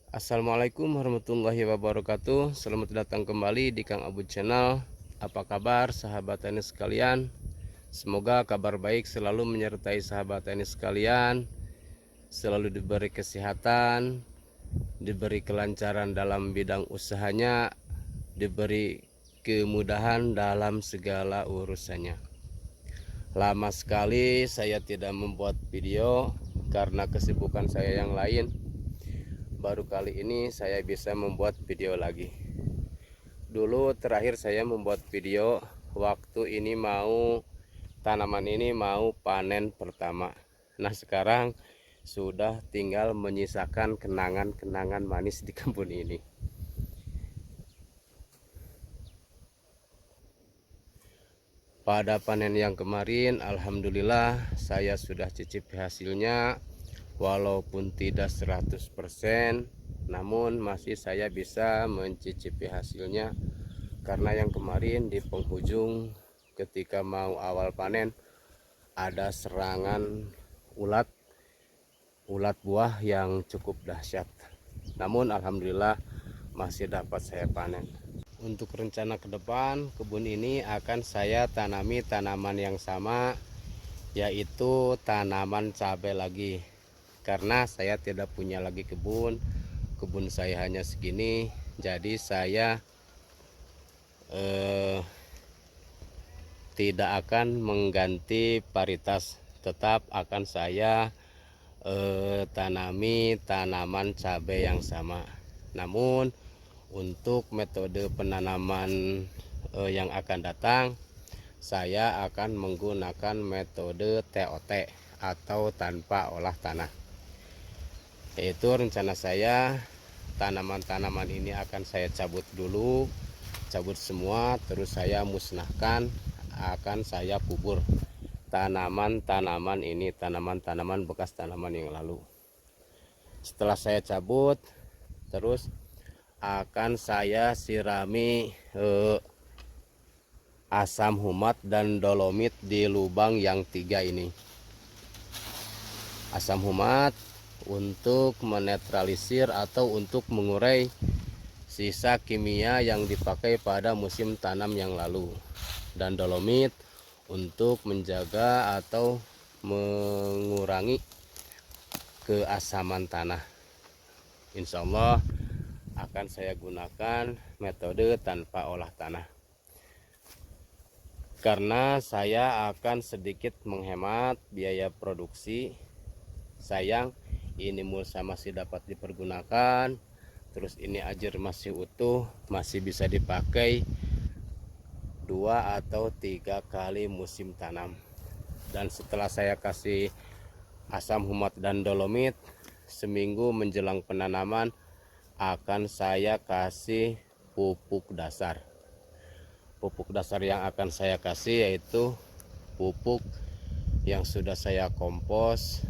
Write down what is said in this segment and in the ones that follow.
Assalamualaikum warahmatullahi wabarakatuh. Selamat datang kembali di Kang Abu Channel. Apa kabar sahabat tenis sekalian? Semoga kabar baik selalu menyertai sahabat tenis sekalian, selalu diberi kesehatan, diberi kelancaran dalam bidang usahanya, diberi kemudahan dalam segala urusannya. Lama sekali saya tidak membuat video karena kesibukan saya yang lain. Baru kali ini saya bisa membuat video lagi. Dulu terakhir saya membuat video waktu ini tanaman ini mau panen pertama. Nah, sekarang sudah tinggal menyisakan kenangan-kenangan manis di kebun ini. Pada panen yang kemarin, alhamdulillah saya sudah cicipi hasilnya. Walaupun tidak 100%, namun masih saya bisa mencicipi hasilnya. Karena yang kemarin di penghujung ketika mau awal panen ada serangan ulat buah yang cukup dahsyat. Namun alhamdulillah masih dapat saya panen. Untuk rencana ke depan, kebun ini akan saya tanami tanaman yang sama, yaitu tanaman cabai lagi. Karena saya tidak punya lagi kebun saya hanya segini, jadi saya tidak akan mengganti varietas, tetap akan saya tanami tanaman cabai yang sama. Namun untuk metode penanaman yang akan datang, saya akan menggunakan metode TOT atau tanpa olah tanah. Yaitu rencana saya, tanaman-tanaman ini akan saya cabut dulu, cabut semua, terus saya musnahkan, akan saya kubur tanaman-tanaman ini, tanaman-tanaman bekas tanaman yang lalu. Setelah saya cabut, terus akan saya sirami asam humat dan dolomit di lubang yang 3 ini. Asam humat untuk menetralisir atau untuk mengurai sisa kimia yang dipakai pada musim tanam yang lalu, dan dolomit untuk menjaga atau mengurangi keasaman tanah. Insya Allah akan saya gunakan metode tanpa olah tanah, karena saya akan sedikit menghemat biaya produksi. Sayang, ini mulsa masih dapat dipergunakan, terus ini ajir masih utuh, masih bisa dipakai 2 atau 3 kali musim tanam. Dan setelah saya kasih asam humat dan dolomit, seminggu menjelang penanaman akan saya kasih pupuk dasar. Pupuk dasar yang akan saya kasih yaitu pupuk yang sudah saya kompos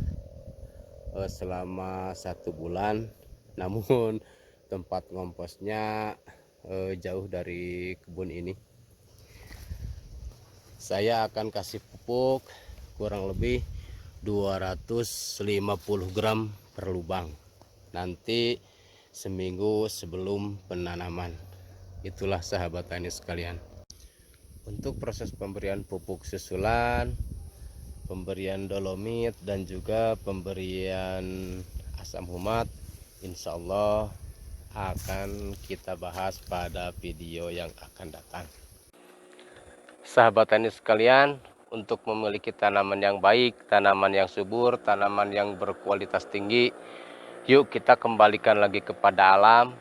selama 1 bulan, namun tempat ngomposnya jauh dari kebun ini. Saya akan kasih pupuk kurang lebih 250 gram per lubang nanti seminggu sebelum penanaman. Itulah sahabat tani sekalian. Untuk proses pemberian pupuk susulan, pemberian dolomit, dan juga pemberian asam humat, insya Allah akan kita bahas pada video yang akan datang. Sahabat tani sekalian, untuk memiliki tanaman yang baik, tanaman yang subur, tanaman yang berkualitas tinggi, yuk kita kembalikan lagi kepada alam.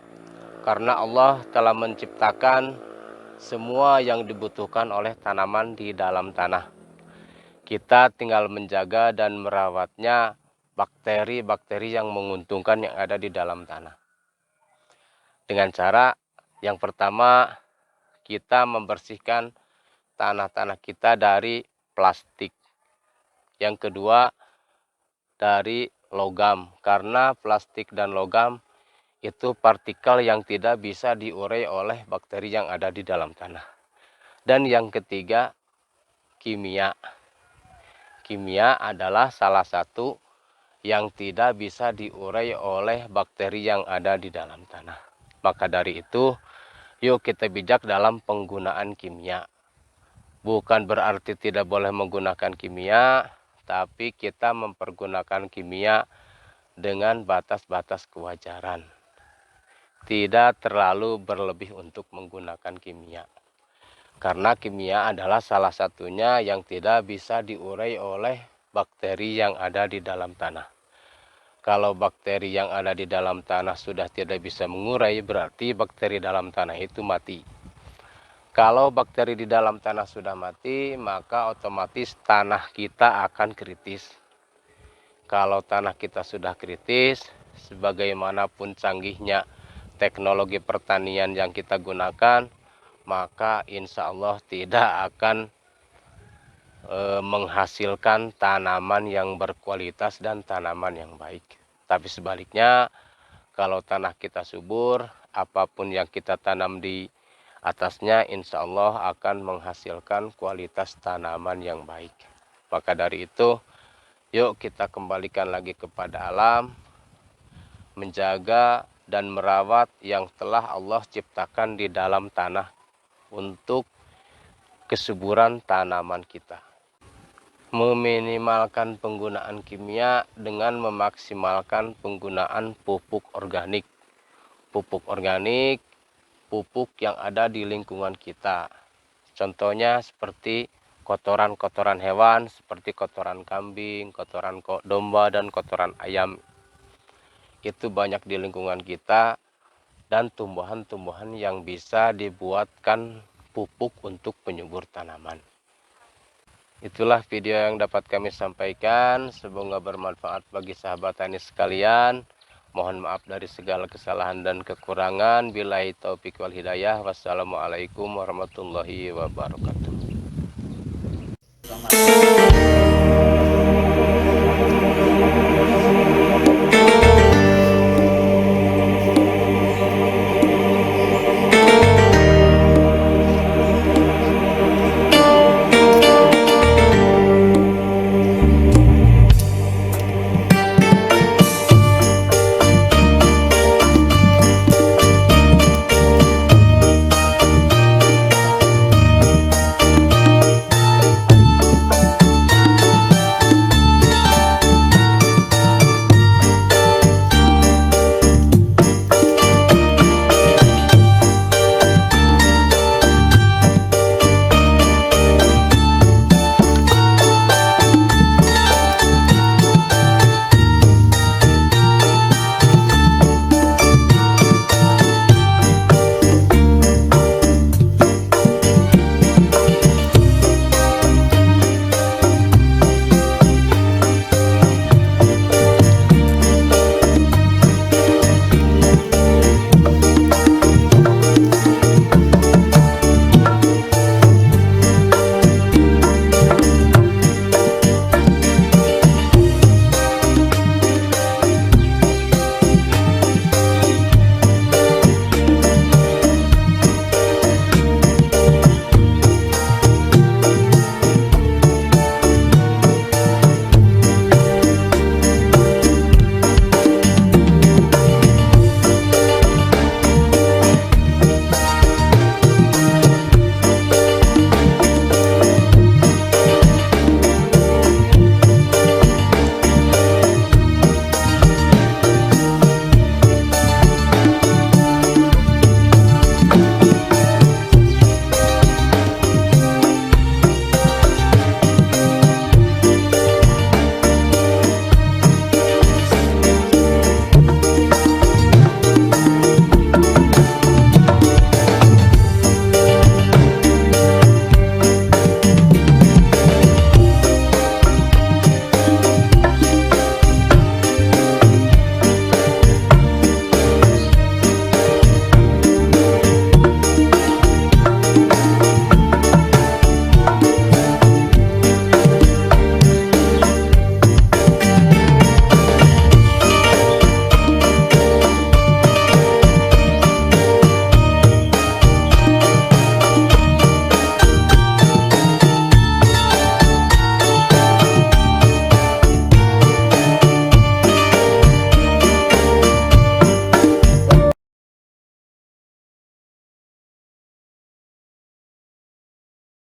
Karena Allah telah menciptakan semua yang dibutuhkan oleh tanaman di dalam tanah. Kita tinggal menjaga dan merawatnya, bakteri-bakteri yang menguntungkan yang ada di dalam tanah. Dengan cara yang pertama, kita membersihkan tanah-tanah kita dari plastik. Yang kedua, dari logam, karena plastik dan logam itu partikel yang tidak bisa diurai oleh bakteri yang ada di dalam tanah. Dan yang ketiga, kimia. Kimia adalah salah satu yang tidak bisa diurai oleh bakteri yang ada di dalam tanah. Maka dari itu, yuk kita bijak dalam penggunaan kimia. Bukan berarti tidak boleh menggunakan kimia, tapi kita mempergunakan kimia dengan batas-batas kewajaran. Tidak terlalu berlebih untuk menggunakan kimia. Karena kimia adalah salah satunya yang tidak bisa diurai oleh bakteri yang ada di dalam tanah. Kalau bakteri yang ada di dalam tanah sudah tidak bisa mengurai, berarti bakteri dalam tanah itu mati. Kalau bakteri di dalam tanah sudah mati, maka otomatis tanah kita akan kritis. Kalau tanah kita sudah kritis, sebagaimanapun canggihnya teknologi pertanian yang kita gunakan, maka insya Allah tidak akan menghasilkan tanaman yang berkualitas dan tanaman yang baik. Tapi sebaliknya, kalau tanah kita subur, apapun yang kita tanam di atasnya insya Allah akan menghasilkan kualitas tanaman yang baik. Maka dari itu, yuk kita kembalikan lagi kepada alam, menjaga dan merawat yang telah Allah ciptakan di dalam tanah untuk kesuburan tanaman kita. Meminimalkan penggunaan kimia dengan memaksimalkan penggunaan pupuk organik. Pupuk organik, pupuk yang ada di lingkungan kita. Contohnya seperti kotoran-kotoran hewan, seperti kotoran kambing, kotoran domba, dan kotoran ayam. Itu banyak di lingkungan kita, dan tumbuhan-tumbuhan yang bisa dibuatkan pupuk untuk penyubur tanaman. Itulah video yang dapat kami sampaikan. Semoga bermanfaat bagi sahabat tani sekalian. Mohon maaf dari segala kesalahan dan kekurangan. Billahi taufik wal hidayah. Wassalamualaikum warahmatullahi wabarakatuh.